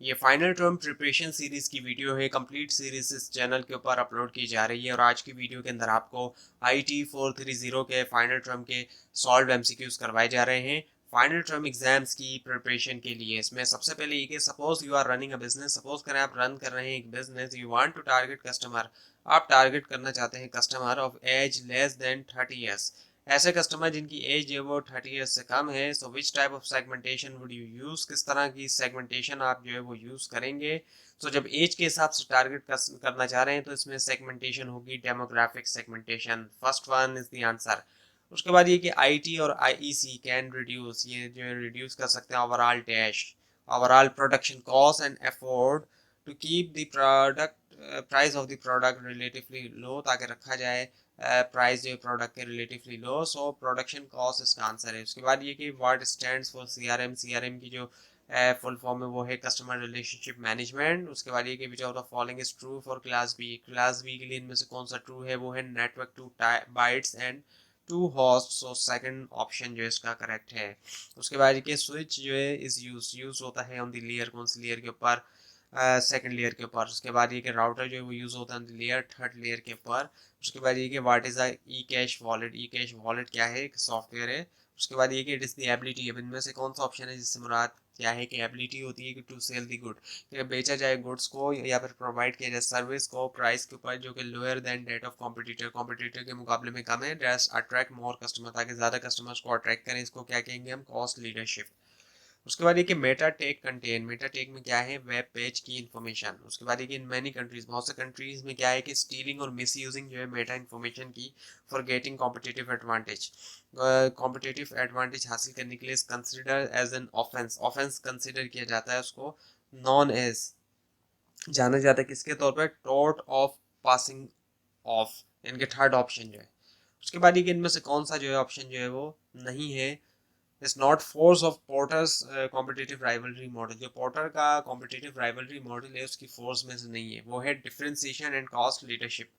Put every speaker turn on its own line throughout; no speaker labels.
ये final term preparation series की video है। कंप्लीट सीरीज इस चैनल के ऊपर अपलोड की जा रही है और आज की वीडियो के अंदर आपको IT 430 के फाइनल टर्म के सॉल्व MCQs करवाए जा रहे हैं फाइनल टर्म एग्जाम्स की प्रिपरेशन के लिए। इसमें सबसे पहले ये कि suppose you are running a business, suppose करें आप रन कर रहे हैं एक business, you want to target customer, आप टारगेट करना चाहते हैं customer of age less than 30 years, ऐसे कस्टमर जिनकी एज जो वो 30 ईयर्स से कम है। So which type of segmentation would you use, किस तरह की सेगमेंटेशन आप जो है वो यूज करेंगे। सो जब एज के हिसाब से टारगेट करना चाह रहे हैं तो इसमें सेगमेंटेशन होगी demographic segmentation. First one is the answer. उसके बाद ये कि IT और IEC कैन रिड्यूस, ये जो है रिड्यूस कर सकते हैं overall dash, overall production cost and afford to keep the product price of the product relatively low, ताकि रखा जाए प्राइस जो प्रोडक्ट के relatively low. So production cost इसका आंसर है। उसके बाद ये कि what stands for CRM, CRM की जो फुल फॉर्म है वो है कस्टमर रिलेशनशिप मैनेजमेंट। उसके बाद ये कि which of the following is true for class B, class B के लिए इनमें से कौन सा ट्रू है, वो है network two bytes and two host. So second option जो है इसका करेक्ट है। उसके बाद ये स्विच जो है इज यूज होता है ऑन द लेयर, कौन सी लेयर के ऊपर, सेकंड लेयर के ऊपर। उसके बाद ये कि राउटर जो है वो यूज़ होता है लेयर थर्ड लेयर के ऊपर। उसके बाद ये कि what is E cash wallet, E cash wallet क्या है, एक सॉफ्टवेयर है। उसके बाद ये कि इट इज़ द एबिलिटी, अब इनमें से कौन सा ऑप्शन है जिससे मुराद क्या है कि एबिलिटी होती है कि टू सेल द गुड, कि बेचा जाए गुड्स को या फिर प्रोवाइड किया जाए सर्विस को प्राइस के ऊपर जो कि lower than that of competitor, competitor के मुकाबले में कम है, जस्ट अट्रैक्ट मोर कस्टमर, ताकि ज़्यादा कस्टमर्स को अट्रैक्ट करें। इसको क्या कहेंगे हम, कॉस्ट लीडरशिप। उसके बाद ये meta tag contain, meta tag में क्या है, वेब पेज की इन्फॉर्मेशन। उसके बाद ये इन मैनी कंट्रीज, बहुत से कंट्रीज में क्या है कि स्टीलिंग और मिस यूजिंग जो है मेटा इन्फॉर्मेशन की for getting competitive advantage, competitive advantage हासिल करने के लिए consider as an offence, offence consider किया जाता है उसको, नॉन एज जाना जाता है किसके तौर पर, टॉर्ट ऑफ पासिंग ऑफ, इनके थर्ड ऑप्शन जो है। उसके बाद ये इनमें से कौन सा जो है ऑप्शन जो है वो नहीं है, is not force of porters competitive rivalry model, जो पोर्टर का कॉम्पिटिटिव राइवलरी मॉडल है उसकी फोर्स में से नहीं है, वो है डिफरेंशिएशन एंड कॉस्ट लीडरशिप।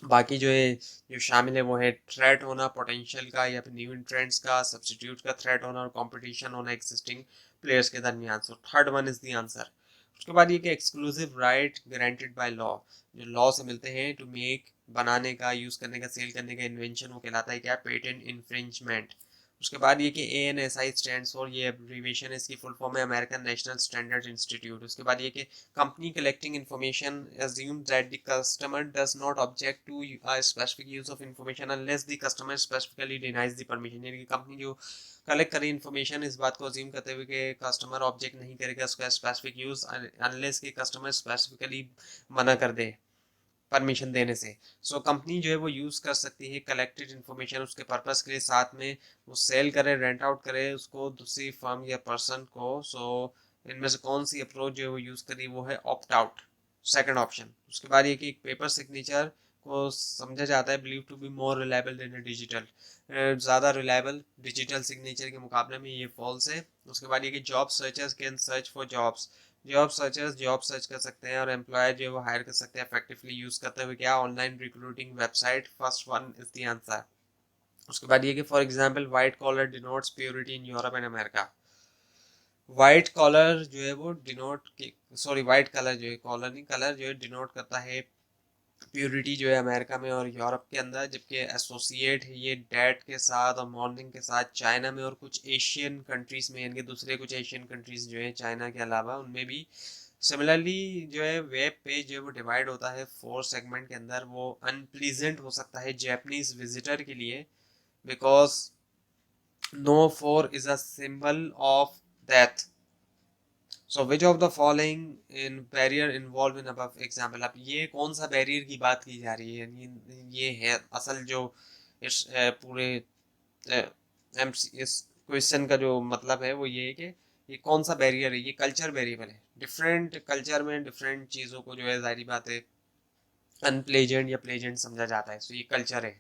बाकी जो है जो शामिल है वो है थ्रेट होना पोटेंशियल का या फिर न्यू इंट्रेंट्स का, सब्सटीट्यूट का थ्रेट होना और कंपटीशन होना एक्सिस्टिंग प्लेयर्स के दरमियान। So third one is the answer. उसके बाद ये कि exclusive right guaranteed by law, जो लॉ से मिलते हैं टू मेक, बनाने का, यूज करने का, सेल करने का इन्वेंशन, वो कहलाता है क्या, पेटेंट इन्फ्रिंजमेंट। उसके बाद ये कि ANSI स्टैंड्स फॉर, ये एब्रीविएशन है, इसकी फुल फॉर्म है अमेरिकन नेशनल स्टैंडर्ड इंस्टीट्यूट। उसके बाद ये कि company collecting information assumes that the customer does not object to a specific use of information unless the customer specifically denies the permission, यानी कि कंपनी जो कलेक्ट करी information इस बात को अज्यूम करते हुए कि कस्टमर ऑब्जेक्ट नहीं करेगा उसका स्पेसिफिक यूज, अनलेस कि कस्टमर स्पेसिफिकली मना कर दे परमिशन देने से। सो कंपनी जो है वो यूज़ कर सकती है कलेक्टेड इन्फॉर्मेशन उसके पर्पस के लिए, साथ में वो सेल करे, रेंट आउट करे उसको दूसरी फर्म या पर्सन को। सो इनमें से कौन सी अप्रोच जो है वो यूज़ करी, वो है ऑप्ट आउट, सेकंड ऑप्शन। उसके बाद ये कि एक पेपर सिग्नेचर को समझा जाता है believe to be more reliable than digital, ज़्यादा रिलायबल डिजिटल सिग्नेचर के मुकाबले में, ये फॉल्स है। उसके बाद ये कि job searchers can search for jobs, job searchers job search कर सकते हैं और एम्प्लॉयर जो है वो हायर कर सकते हैं इफेक्टिवली यूज करते हुए क्या, online recruiting website. First one is the answer. उसके बाद ये कि for example white colour denotes purity in Europe and America, white colour जो है वो डिनोट, सॉरी वाइट कलर जो है, कॉलर नहीं कलर जो है डिनोट करता है प्योरिटी जो है अमेरिका में और यूरोप के अंदर, जबकि एसोसिएट है ये डेट के साथ और मॉर्निंग के साथ चाइना में और कुछ एशियन कंट्रीज में, यानी कि दूसरे कुछ एशियन कंट्रीज जो है चाइना के अलावा उनमें भी सिमिलरली जो है वेब पेज जो है वो डिवाइड होता है 4 सेगमेंट के अंदर। वो अनप्लीजेंट हो सकता है जैपनीज विजिटर के लिए, because no four is a symbol of death. So which of the following in barrier involve in above example, अब ये कौन सा बैरियर की बात की जा रही है, ये है असल जो इस पूरे इस क्वेश्चन का जो मतलब है वो ये है कि ये कौन सा बैरियर है, ये कल्चर वेरिएबल है। डिफरेंट कल्चर में डिफरेंट चीज़ों को जो है जाहिर बात है अनप्लेजेंट या प्लेजेंट समझा जाता है, सो ये कल्चर है।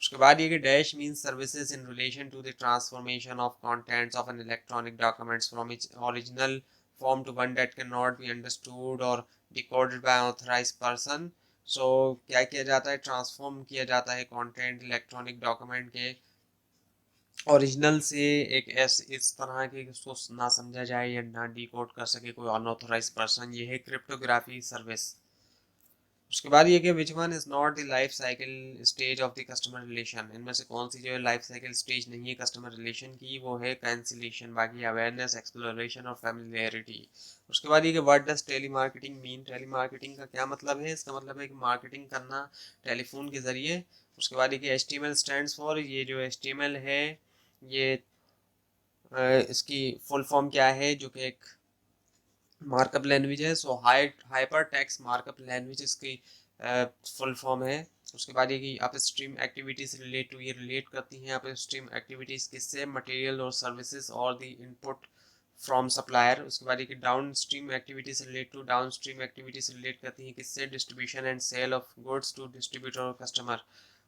उसके बाद ये कि dash means services in relation to the transformation of contents of an electronic documents from its original form to one that can not be understood और decoded by authorised person. So क्या किया जाता है, ट्रांसफॉर्म किया जाता है content electronic document के original से एक इस तरह के उसको ना समझा जाए या ना डिकोड कर सके कोई अनऑथोराइज पर्सन, ये है क्रिप्टोग्राफी सर्विस। उसके बाद ये कि which one is not the life cycle stage of the customer relation, इनमें से कौन सी जो है लाइफ साइकिल स्टेज नहीं है कस्टमर रिलेशन की, वो है कैंसिलेशन, बाकी अवेयरनेस, एक्सप्लोरेशन और फैमिलियरिटी। उसके बाद ये कि what does telemarketing mean, telemarketing का क्या मतलब है, इसका मतलब है कि मार्केटिंग करना टेलीफोन के ज़रिए। उसके बाद ये कि HTML स्टैंड्स फॉर, ये जो HTML है ये इसकी फुल फॉर्म क्या है, जो कि एक मार्कअप लैंग्वेज है। So hypertext markup language इसकी फुल फॉर्म है। उसके बाद ये कि upstream activities relate to, ये रिलेट करती हैं अप स्ट्रीम एक्टिविटीज किससे, मटेरियल और सर्विसेज और द इनपुट फ्रॉम सप्लायर। उसके बाद ये कि downstream activities relate to, downstream activities relate करती हैं किससे, distribution and sale of goods to distributor और कस्टमर।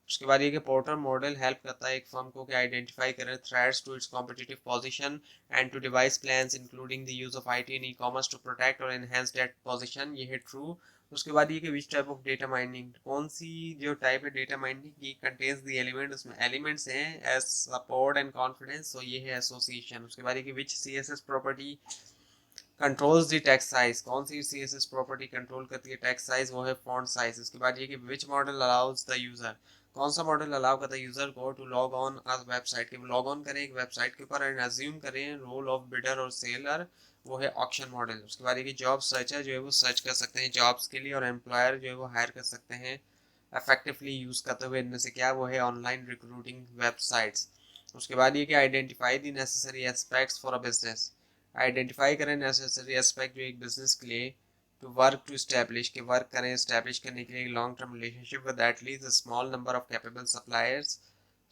उसके बाद ये कि पोर्टर मॉडल हेल्प करता है एक फर्म को कि आइडेंटिफाई करे threats to its competitive position and to devise plans including the use of IT in e-commerce to protect और एनहांस दैट पोजीशन, ये है ट्रू। उसके बाद ये कि which type of data mining, कौन सी जो टाइप है डेटा माइनिंग की, कंटेन्स द एलिमेंट, उसमें एलिमेंट्स हैं as support and confidence, so ये है एसोसिएशन। उसके बाद ये कि which CSS property controls the text size, कौन सी सीएसएस प्रॉपर्टी कंट्रोल करती है टेक्स्ट साइज, वो है फॉन्ट साइज। उसके बाद ये कि which model allows the user, कौन सा मॉडल अलाउ करता है यूजर को to log on a website के, लॉग ऑन करें एक वेबसाइट के ऊपर एंड अज्यूम करें रोल ऑफ बिडर और सेलर, वो है ऑक्शन मॉडल। उसके बाद ये कि जॉब सर्चर जो है वो सर्च कर सकते हैं जॉब्स के लिए और एम्प्लॉयर जो है वो हायर कर सकते हैं इफेक्टिवली यूज करते हुए, इनमें से क्या, वो है ऑनलाइन रिक्रूटिंग वेबसाइट्स। उसके बाद ये कि identify the necessary aspects for a business, identify करें नेसेसरी एस्पेक्ट जो एक बिजनेस के लिए, टू वर्क टू स्टैब्लिश, के वर्क करें स्टैब्लिश करने के लिए long term relationship with at least a small number of capable suppliers,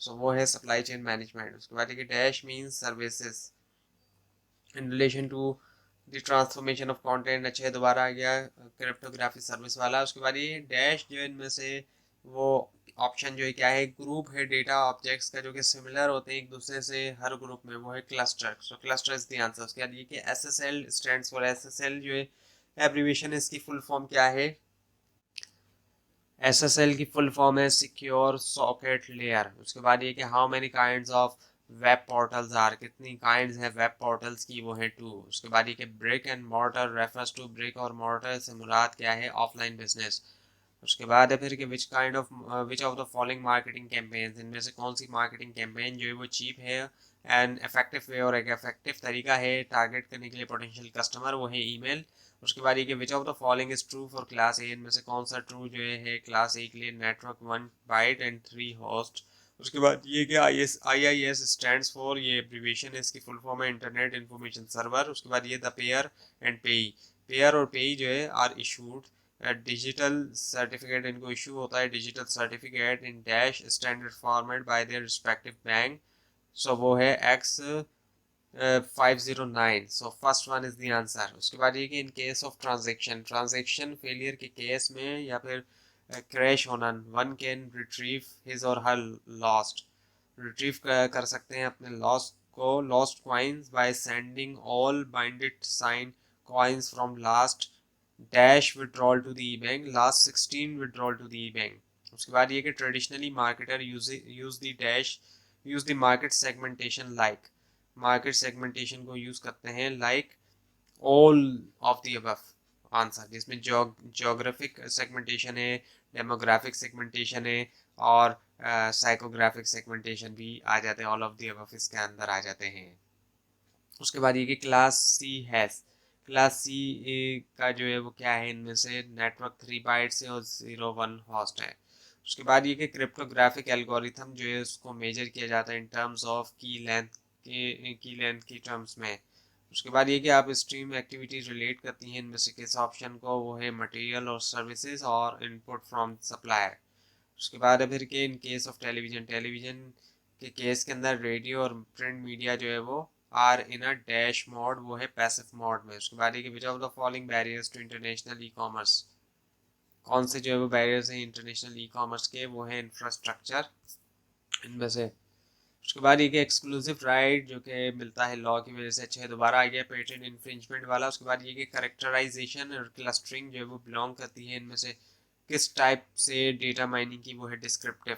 so वो है सप्लाई चेन मैनेजमेंट। उसके बाद ये dash means services in relation to the transformation of content, अच्छा है दोबारा आ गया क्रिप्टोग्राफी सर्विस वाला। उसके बाद ये डैश जो इनमें से वो ऑप्शन जो है क्या है, ग्रुप है डेटा ऑब्जेक्ट्स का जो कि सिमिलर होते हैं एक दूसरे से हर ग्रुप में, वो है cluster, so cluster is the answer. उसके बाद ये कि SSL स्टैंड्स फॉर, SSL जो है एब्रीविएशन है, इसकी फुल फॉर्म क्या है, SSL की फुल फॉर्म है सिक्योर सॉकेट लेयर। उसके बाद ये कि how many kinds of web portals are, कितनी काइंड्स हैं वेब पोर्टल्स की, वो है 2। उसके बाद ये कि brick and mortar refers to, brick और मॉर्टर से मुराद क्या है, ऑफलाइन बिजनेस। उसके बाद है फिर कि which of the following marketing campaigns, इनमें से कौन सी मार्केटिंग कैंपेन जो है वो चीप है एंड इफेक्टिव वे, और एक इफेक्टिव तरीका है टारगेट करने के लिए पोटेंशियल कस्टमर, वो है ईमेल। उसके बाद ये कि which of the following is true for class ए, इनमें से कौन सा ट्रू जो है क्लास ए के लिए, नेटवर्क 1 बाइट एंड 3 होस्ट। उसके बाद ये कि IIS स्टैंड्स फॉर, ये एब्रीविएशन है, इसकी फुल फॉर्म है इंटरनेट इंफॉर्मेशन सर्वर। उसके बाद ये the payer and payee, payer और पेई जो है आर इशूड डिजिटल सर्टिफिकेट, इनको इशू होता है digital certificate in dash standard format by their respective bank, so वो है X 509, so first one is the answer. उसके बाद ये कि in case of transaction, transaction failure के केस में या फिर क्रैश होना, वन कैन रिट्रीव हिज और हर लॉस्ट, रिट्रीव कर सकते हैं अपने लॉस्ट को, lost coins by sending all binded sign coins from last dash withdrawal to the bank, last 16 withdrawal to the bank. उसके बाद ये कि traditionally marketer use the dash, use the market segmentation like, market segmentation को use करते हैं like all of the above answer, जिसमें geographic segmentation है, demographic segmentation है और साइकोग्राफिक सेगमेंटेशन भी आ जाते हैं, ऑल ऑफ द अबव इसके अंदर आ जाते हैं। उसके बाद ये कि class C has, class C का जो है वो क्या है, इनमें से नेटवर्क 3 बाइट्स है और 0 1 होस्ट है। उसके बाद ये कि क्रिप्टोग्राफिक एल्गोरिथम जो है उसको मेजर किया जाता है इन टर्म्स ऑफ की लेंथ की टर्म्स में। उसके बाद ये कि आप स्ट्रीम एक्टिविटी रिलेट करती हैं इनमें से किस ऑप्शन को, वो है मटेरियल और सर्विसेज और इनपुट फ्रॉम सप्लायर। उसके बाद है फिर के in case of television, television के केस के अंदर रेडियो और प्रिंट मीडिया जो है वो are in a dash mode, वो है पैसिव मोड में। उसके बाद ये which of the following barriers to international e commerce, कौन से जो है वो बैरियर्स हैं इंटरनेशनल ई कॉमर्स के, वो है इंफ्रास्ट्रक्चर इनमें से। उसके बाद ये कि एक्सक्लूसिव राइट जो कि मिलता है लॉ की वजह से, अच्छा है दोबारा आ गया पेटेंट इन्फ्रिंजमेंट वाला। उसके बाद ये कि करेक्टराइजेशन और क्लस्टरिंग जो है वो बिलोंग करती है इनमें से किस टाइप से डेटा माइनिंग की, वो है डिस्क्रिप्टिव।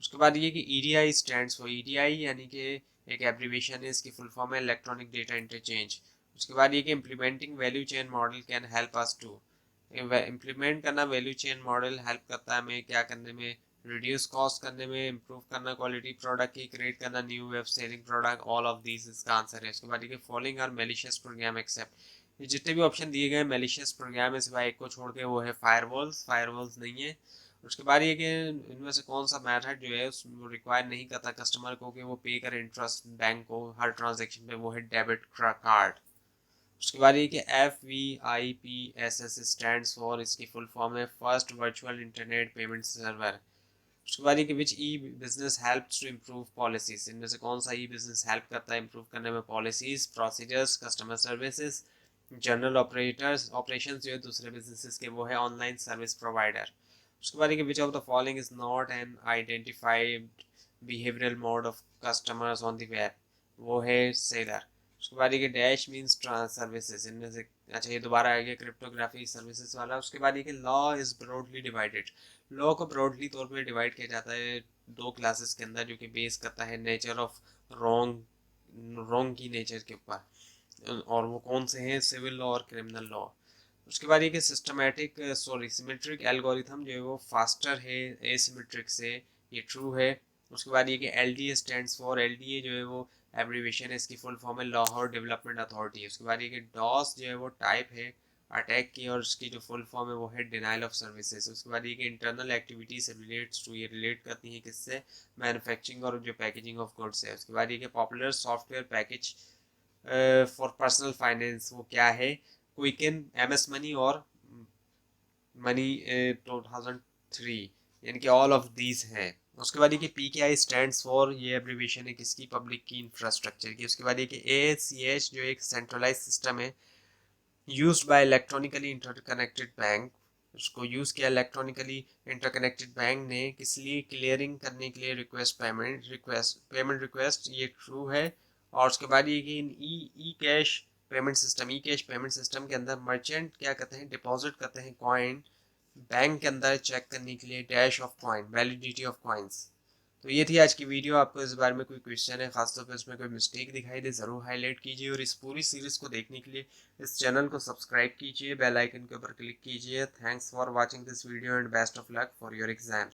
उसके बाद ये कि EDI स्टैंड्स फॉर, EDI यानी कि एक एब्रीविएशन है, इसकी फुल फॉर्म है इलेक्ट्रॉनिक डेटा इंटरचेंज। उसके बाद ये कि implementing value chain model can help us to, implement करना वैल्यू चेन मॉडल हेल्प करता है हमें क्या करने में, रिड्यूस कॉस्ट करने में, इम्प्रूव करना क्वालिटी प्रोडक्ट की, क्रिएट करना new web selling product, all of this इसका आंसर है। उसके बाद ये following are malicious program except, ये जितने भी ऑप्शन दिए गए मैलिशियस प्रोग्राम है सिवाय एक को छोड़ के, वो है फायरवॉल्स, फायरवॉल्स नहीं है। उसके बाद ये कि इनमें से कौन सा मेथड जो है वो रिक्वायर नहीं करता कस्टमर को कि वो पे करे इंटरेस्ट बैंक को हर ट्रांजेक्शन पे, वो है डेबिट कार्ड। उसके बाद ये कि FVIPSS स्टैंड फॉर, इसकी फुल फॉर्म है first virtual internet payment server. उसके बाद ये कि which e business helps to improve policies, इनमें से कौन सा ई बिजनेस हेल्प करता है इम्प्रूव करने में policies, procedures, customer services, general operators operation जो है दूसरे बिजनेसेस के, वो है ऑनलाइन सर्विस प्रोवाइडर। उसके बाद ये which of the following is not an identified behavioural mode of customers on the web, वो है सेलर। उसके बाद ये डैश मीन्स ट्रांस सर्विसेज, इनमें से अच्छा ये दोबारा आ गया क्रिप्टोग्राफी सर्विसेज वाला। उसके बाद ये law is broadly divided, law को ब्रॉडली तौर पे डिवाइड किया जाता है दो क्लासेस के अंदर, जो कि बेस करता है नेचर ऑफ रॉन्ग, रॉन्ग की नेचर के ऊपर, और वो कौन से हैं, सिविल लॉ और क्रिमिनल लॉ। उसके बाद ये कि सिस्टमेटिक सॉरी सिमेट्रिक एल्गोरिथम जो है वो फास्टर है एसिमेट्रिक से, ये ट्रू है। उसके बाद ये कि LDA स्टैंड्स फॉर, LDA जो है वो एब्रीविएशन है, इसकी फुल फॉर्म है लाहौर डेवलपमेंट अथॉरिटी। उसके बाद ये कि डॉस जो है वो टाइप है अटैक की, और उसकी जो फुल फॉर्म है वो है डिनाइल ऑफ सर्विसेज। उसके बाद ये कि इंटरनल एक्टिविटी से रिलेट्स टू, ये रिलेट करती है किससे, मैन्युफैक्चरिंग और जो पैकेजिंग ऑफ गुड्स है। उसके बाद ये कि popular software package for personal finance वो क्या है, क्विकन, MS मनी और मनी 2003, यानी कि ऑल ऑफ दीज हैं। उसके बाद ये कि PKI स्टैंड्स फॉर, ये एब्रीविएशन है किसकी, पब्लिक की इंफ्रास्ट्रक्चर की। उसके बाद ये कि ACH जो एक सेंट्रलाइज सिस्टम है used by electronically interconnected bank, उसको यूज़ किया इलेक्ट्रॉनिकली इंटरकनेक्टेड बैंक ने किस लिए, क्लियरिंग करने के लिए रिक्वेस्ट, पेमेंट रिक्वेस्ट, ये ट्रू है। और उसके बाद ये कि ई कैश पेमेंट सिस्टम, ई कैश पेमेंट सिस्टम के अंदर मर्चेंट क्या करते हैं, डिपॉजिट करते हैं कॉइन बैंक के अंदर चेक करने के लिए, dash of coin, validity of coins. तो ये थी आज की वीडियो। आपको इस बारे में कोई क्वेश्चन है, खासतौर पर इसमें कोई मिस्टेक दिखाई दे, ज़रूर हाईलाइट कीजिए, और इस पूरी सीरीज़ को देखने के लिए इस चैनल को सब्सक्राइब कीजिए, बेल आइकन के ऊपर क्लिक कीजिए। Thanks for watching this video and best of luck for your exams.